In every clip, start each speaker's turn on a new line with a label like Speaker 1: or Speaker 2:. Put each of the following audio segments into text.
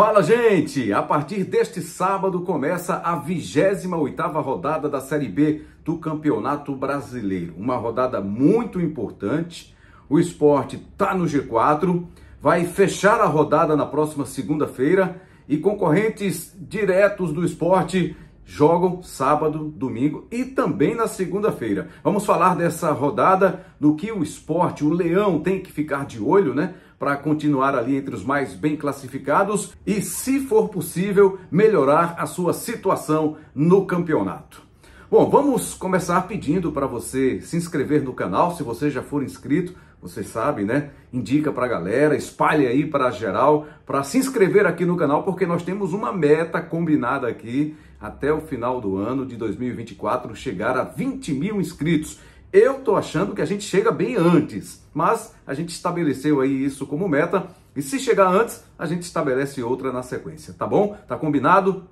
Speaker 1: Fala, gente! A partir deste sábado começa a 28ª rodada da Série B do Campeonato Brasileiro. Uma rodada muito importante. O Sport está no G4, vai fechar a rodada na próxima segunda-feira e concorrentes diretos do Sport jogam sábado, domingo e também na segunda-feira. Vamos falar dessa rodada, no que o Sport, o Leão, tem que ficar de olho, né? Para continuar ali entre os mais bem classificados e, se for possível, melhorar a sua situação no campeonato. Bom, vamos começar pedindo para você se inscrever no canal, se você já for inscrito, você sabe, né? Indica para a galera, espalhe aí para geral, para se inscrever aqui no canal, porque nós temos uma meta combinada aqui, até o final do ano de 2024, chegar a 20 mil inscritos. Eu tô achando que a gente chega bem antes, mas a gente estabeleceu aí isso como meta, e se chegar antes, a gente estabelece outra na sequência, tá bom? Tá combinado?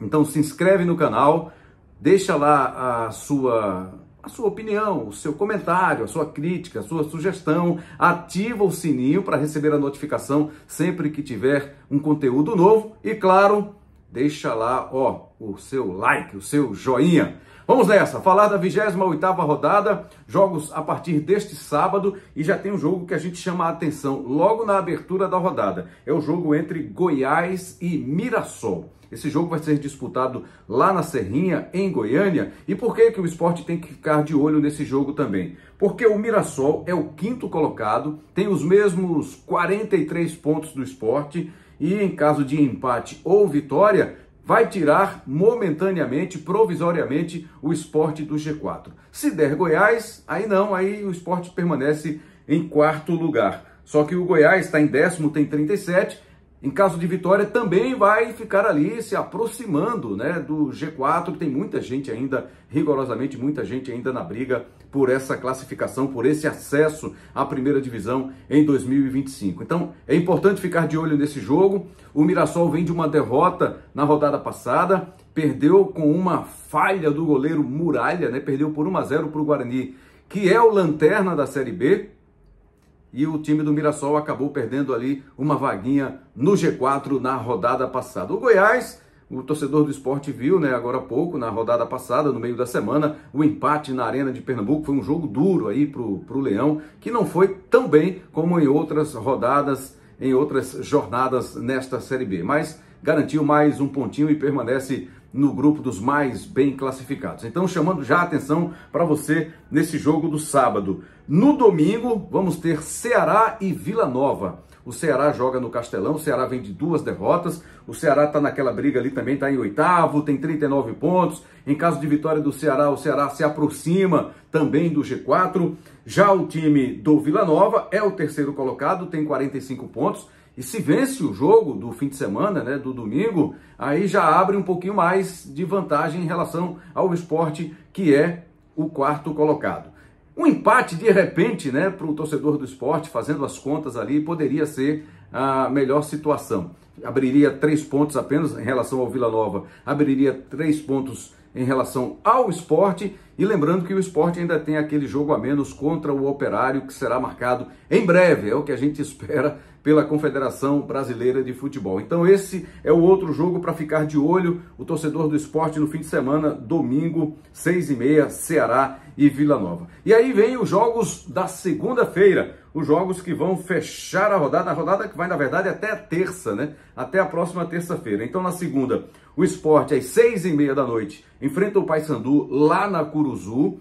Speaker 1: Então se inscreve no canal, deixa lá a sua opinião, o seu comentário, a sua crítica, a sua sugestão, ativa o sininho para receber a notificação sempre que tiver um conteúdo novo e, claro, deixa lá, ó, o seu like, o seu joinha. Vamos nessa, falar da 28ª rodada, jogos a partir deste sábado, e já tem um jogo que a gente chama a atenção logo na abertura da rodada. É o jogo entre Goiás e Mirassol. Esse jogo vai ser disputado lá na Serrinha, em Goiânia. E por que o Sport tem que ficar de olho nesse jogo também? Porque o Mirassol é o 5º colocado, tem os mesmos 43 pontos do Sport, e em caso de empate ou vitória, vai tirar momentaneamente, provisoriamente, o Sport do G4. Se der Goiás, aí não, aí o Sport permanece em 4º lugar. Só que o Goiás está em 10º, tem 37. Em caso de vitória, também vai ficar ali se aproximando, né, do G4. Tem muita gente ainda, rigorosamente muita gente ainda na briga por essa classificação, por esse acesso à primeira divisão em 2025. Então, é importante ficar de olho nesse jogo. O Mirassol vem de uma derrota na rodada passada, perdeu com uma falha do goleiro Muralha, né, perdeu por 1-0 para o Guarani, que é o lanterna da Série B. E o time do Mirassol acabou perdendo ali uma vaguinha no G4 na rodada passada. O Goiás, o torcedor do Sport viu, né, agora há pouco, na rodada passada, no meio da semana, o empate na Arena de Pernambuco. Foi um jogo duro aí pro Leão, que não foi tão bem como em outras rodadas, em outras jornadas nesta Série B. Mas garantiu mais um pontinho e permanece no grupo dos mais bem classificados. Então, chamando já a atenção para você nesse jogo do sábado. No domingo, vamos ter Ceará e Vila Nova. O Ceará joga no Castelão, o Ceará vem de 2 derrotas, o Ceará está naquela briga ali também, está em 8º, tem 39 pontos. Em caso de vitória do Ceará, o Ceará se aproxima também do G4. Já o time do Vila Nova é o 3º colocado, tem 45 pontos. E se vence o jogo do fim de semana, né, do domingo, aí já abre um pouquinho mais de vantagem em relação ao Sport, que é o 4º colocado. Um empate, de repente, né, para o torcedor do Sport, fazendo as contas ali, poderia ser a melhor situação. Abriria 3 pontos apenas em relação ao Vila Nova, abriria 3 pontos em relação ao Sport, e lembrando que o Sport ainda tem aquele jogo a menos contra o Operário, que será marcado em breve, é o que a gente espera pela Confederação Brasileira de Futebol. Então esse é o outro jogo para ficar de olho, o torcedor do Sport no fim de semana, domingo, 6h30, Ceará e Vila Nova. E aí vem os jogos da segunda-feira, os jogos que vão fechar a rodada que vai, na verdade, até a terça, né? Até a próxima terça-feira. Então, na segunda, o Sport, às 6h30 da noite, enfrenta o Paysandu lá na Curuzu.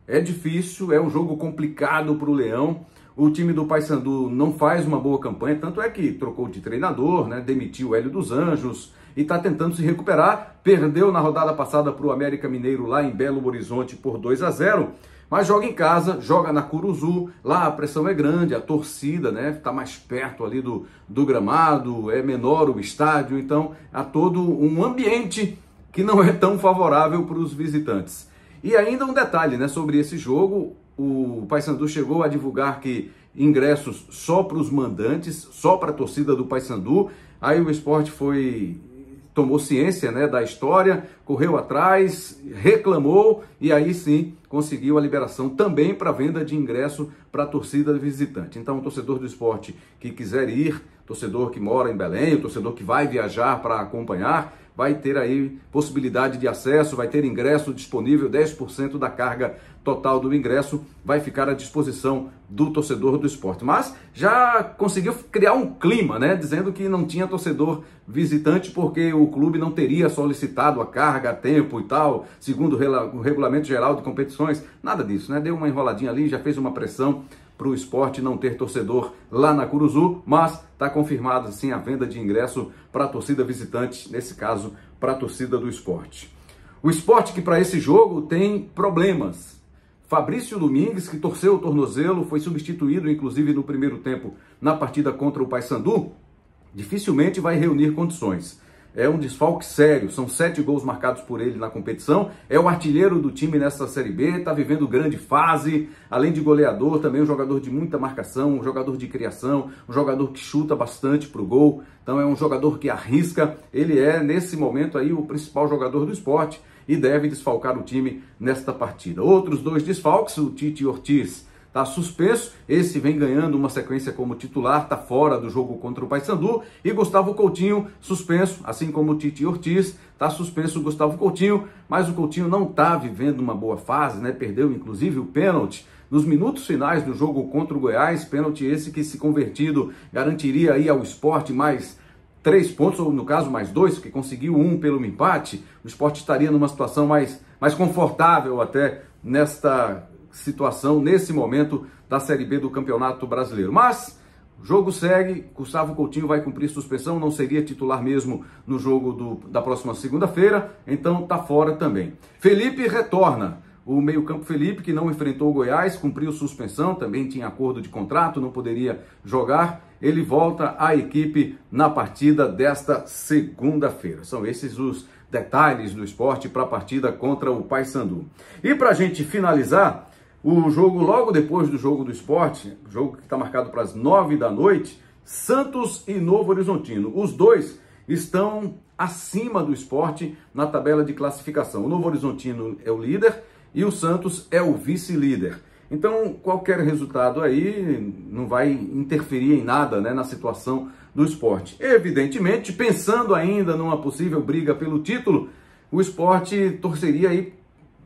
Speaker 1: É difícil, é um jogo complicado para o Leão. O time do Paysandu não faz uma boa campanha, tanto é que trocou de treinador, né? Demitiu o Hélio dos Anjos e está tentando se recuperar. Perdeu na rodada passada para o América Mineiro lá em Belo Horizonte por 2-0. Mas joga em casa, joga na Curuzu, lá a pressão é grande, a torcida, né, está mais perto ali do gramado, é menor o estádio, então há todo um ambiente que não é tão favorável para os visitantes. E ainda um detalhe, né, sobre esse jogo, o Paysandu chegou a divulgar que ingressos só para os mandantes, só para a torcida do Paysandu, aí o Sport foi tomou ciência, né, da história, correu atrás, reclamou e aí sim conseguiu a liberação também para venda de ingresso para a torcida visitante. Então, o torcedor do esporte que quiser ir, torcedor que mora em Belém, o torcedor que vai viajar para acompanhar, vai ter aí possibilidade de acesso, vai ter ingresso disponível, 10% da carga total do ingresso vai ficar à disposição do torcedor do esporte. Mas já conseguiu criar um clima, né, dizendo que não tinha torcedor visitante porque o clube não teria solicitado a carga a tempo e tal, segundo o regulamento geral de competições, nada disso, né, deu uma enroladinha ali, já fez uma pressão para o esporte não ter torcedor lá na Curuzu, mas está confirmada sim a venda de ingresso para a torcida visitante, nesse caso para a torcida do esporte. O esporte que para esse jogo tem problemas. Fabrício Domingues, que torceu o tornozelo, foi substituído inclusive no primeiro tempo na partida contra o Paysandu, dificilmente vai reunir condições. É um desfalque sério, são 7 gols marcados por ele na competição, é o artilheiro do time nessa Série B, está vivendo grande fase, além de goleador, também um jogador de muita marcação, um jogador de criação, um jogador que chuta bastante para o gol, então é um jogador que arrisca, ele é nesse momento aí o principal jogador do esporte e deve desfalcar o time nesta partida. Outros 2 desfalques, o Tite Ortiz está suspenso, esse vem ganhando uma sequência como titular, está fora do jogo contra o Paysandu, e Gustavo Coutinho suspenso, assim como o Tite Ortiz, está suspenso o Gustavo Coutinho, mas o Coutinho não está vivendo uma boa fase, né? Perdeu inclusive o pênalti nos minutos finais do jogo contra o Goiás, pênalti esse que, se convertido, garantiria aí ao esporte mais 3 pontos, ou no caso mais 2, que conseguiu 1 pelo empate, o esporte estaria numa situação mais confortável até nesta situação, nesse momento da Série B do Campeonato Brasileiro. Mas o jogo segue, Gustavo Coutinho vai cumprir suspensão, não seria titular mesmo no jogo da próxima segunda-feira, então está fora também. Felipe retorna. O meio-campo Felipe, que não enfrentou o Goiás, cumpriu suspensão, também tinha acordo de contrato, não poderia jogar. Ele volta à equipe na partida desta segunda-feira. São esses os detalhes do esporte para a partida contra o Paysandu. E para a gente finalizar, o jogo logo depois do jogo do esporte, jogo que está marcado para as 9 da noite, Santos e Novo Horizontino. Os dois estão acima do esporte na tabela de classificação. O Novo Horizontino é o líder e o Santos é o vice-líder. Então, qualquer resultado aí não vai interferir em nada, né, na situação do esporte. Evidentemente, pensando ainda numa possível briga pelo título, o esporte torceria aí,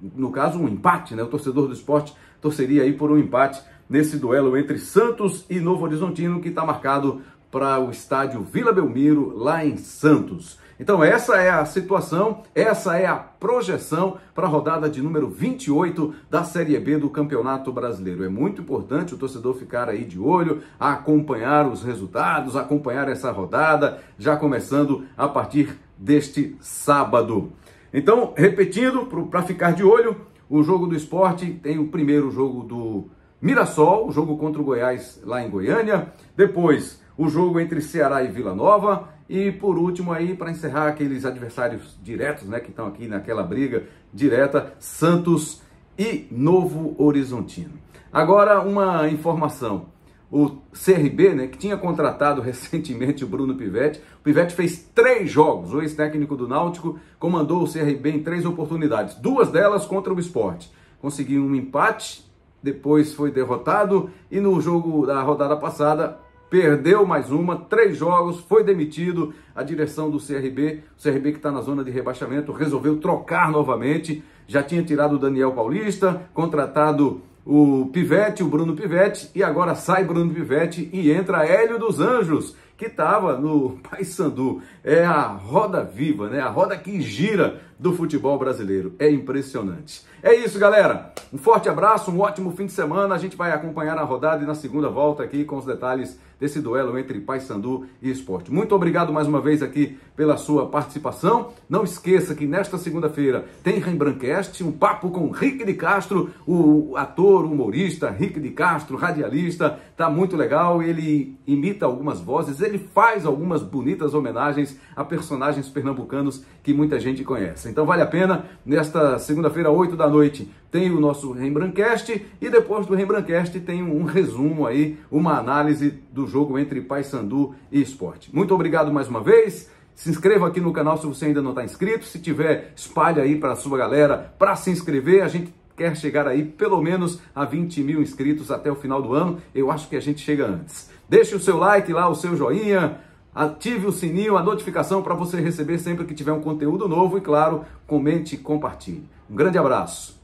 Speaker 1: no caso, um empate, né? O torcedor do esporte torceria aí por um empate nesse duelo entre Santos e Novo Horizontino, que está marcado para o estádio Vila Belmiro, lá em Santos. Então essa é a situação, essa é a projeção para a rodada de número 28 da Série B do Campeonato Brasileiro. É muito importante o torcedor ficar aí de olho, acompanhar os resultados, acompanhar essa rodada, já começando a partir deste sábado. Então, repetindo, para ficar de olho, o jogo do esporte tem o primeiro jogo do Mirassol, o jogo contra o Goiás lá em Goiânia, depois o jogo entre Ceará e Vila Nova, e por último aí, para encerrar aqueles adversários diretos, né, que estão aqui naquela briga direta, Santos e Novo Horizontino. Agora uma informação, o CRB, né, que tinha contratado recentemente o Bruno Pivetti, o Pivetti fez 3 jogos, o ex-técnico do Náutico comandou o CRB em 3 oportunidades, 2 delas contra o Sport, conseguiu um empate, depois foi derrotado e no jogo da rodada passada perdeu mais uma, 3 jogos, foi demitido. A direção do CRB, o CRB que está na zona de rebaixamento, resolveu trocar novamente. Já tinha tirado o Daniel Paulista, contratado o Pivetti, o Bruno Pivetti, e agora sai Bruno Pivetti e entra Hélio dos Anjos, que estava no Paysandu. É a roda viva, né? A roda que gira do futebol brasileiro. É impressionante. É isso, galera. Um forte abraço, um ótimo fim de semana. A gente vai acompanhar a rodada e na segunda volta aqui com os detalhes desse duelo entre Paysandu e Sport. Muito obrigado mais uma vez aqui pela sua participação. Não esqueça que nesta segunda-feira tem Rembrandtcast, um papo com Rick de Castro, o ator, humorista, Rick de Castro, radialista. Tá muito legal, ele imita algumas vozes, ele faz algumas bonitas homenagens a personagens pernambucanos que muita gente conhece. Então vale a pena, nesta segunda-feira, 8 da noite, tem o nosso Rembrandtcast e depois do Rembrandtcast tem um resumo aí, uma análise do jogo entre Paysandu e Sport. Muito obrigado mais uma vez, Se inscreva aqui no canal se você ainda não está inscrito. Se tiver, espalhe aí para a sua galera para se inscrever. A gente quer chegar aí pelo menos a 20 mil inscritos até o final do ano. Eu acho que a gente chega antes. Deixe o seu like lá, o seu joinha, ative o sininho, a notificação para você receber sempre que tiver um conteúdo novo e, claro, comente e compartilhe. Um grande abraço.